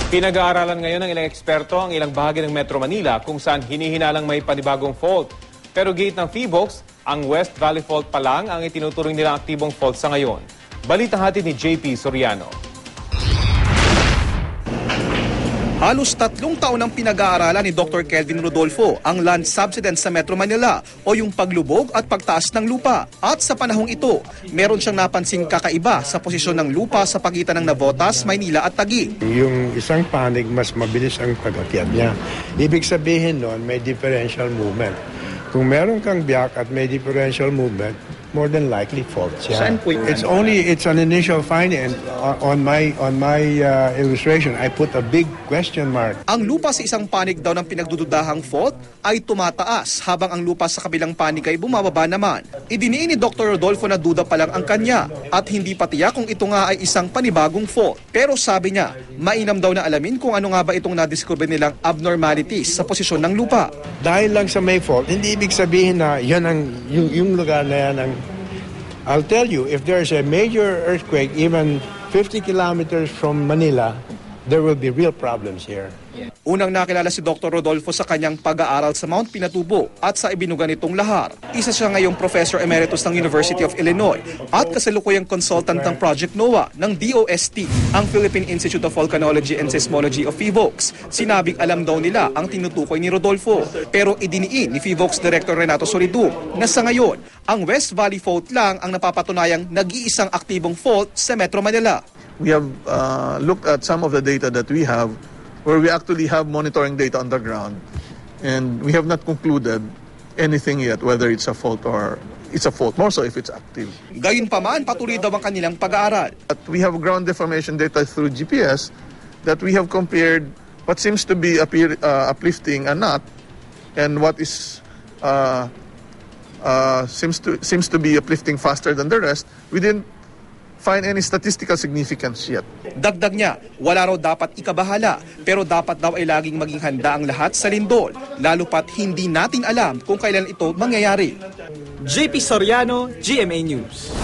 Pinag-aaralan ngayon ng ilang eksperto ang ilang bahagi ng Metro Manila kung saan hinihinalang may panibagong fault. Pero gate ng PHIVOLCS, ang West Valley Fault pa lang ang itinuturing nilang aktibong fault sa ngayon. Balitang hatid ni JP Soriano. Halos 3 taon ang pinag-aaralan ni Dr. Kelvin Rodolfo ang land subsidence sa Metro Manila o yung paglubog at pagtaas ng lupa. At sa panahong ito, meron siyang napansing kakaiba sa posisyon ng lupa sa pagitan ng Navotas, Maynila at Taguig. Yung isang panig, mas mabilis ang pag-akyat niya. Ibig sabihin nun, may differential movement. Kung meron kang biyak at may differential movement, more than likely faults. Yeah. It's an initial finding. On my illustration, I put a big question mark. Ang lupa sa isang panig daw ng pinagdududahang fault ay tumataas habang ang lupa sa kabilang panig ay bumababa naman. Idiniin ni Dr. Rodolfo na duda pa lang ang kanya at hindi pa tiyak kung ito nga ay isang panibagong fault. Pero sabi niya, mainam daw na alamin kung ano nga ba itong nadiscover nilang abnormalities sa posisyon ng lupa. Dahil lang sa may fault, hindi ibig sabihin na yan yung lugar na yan ang I'll tell you, if there's a major earthquake, even 50 kilometers from Manila, there will be real problems here. Unang nakilala si Dr. Rodolfo sa kanyang pag-aaral sa Mount Pinatubo at sa ibinugan nitong Lahar. Isa siya ngayong Professor Emeritus ng University of Illinois at kasalukuyang consultant ng Project NOAA ng DOST, ang Philippine Institute of Volcanology and Seismology of PHIVOLCS. Sinabing alam daw nila ang tinutukoy ni Rodolfo. Pero idiniin ni PHIVOLCS Director Renato Solidum na sa ngayon, ang West Valley Fault lang ang napapatunayang nag-iisang aktibong fault sa Metro Manila. We have looked at some of the data that we have where we actually have monitoring data on the ground, and we have not concluded anything yet whether it's a fault or it's a fault, more so if it's active. Gayunpaman, patuloy daw ang kanilang pag-aaral. We have ground deformation data through GPS that we have compared what seems to be uplifting and not, and what is seems to be uplifting faster than the rest. We didn't find any statistical significance yet. Dagdag niya, wala raw dapat ikabahala, pero dapat daw ay laging maging handa ang lahat sa lindol, lalo pat hindi natin alam kung kailan ito mangyayari. JP Soriano, GMA News.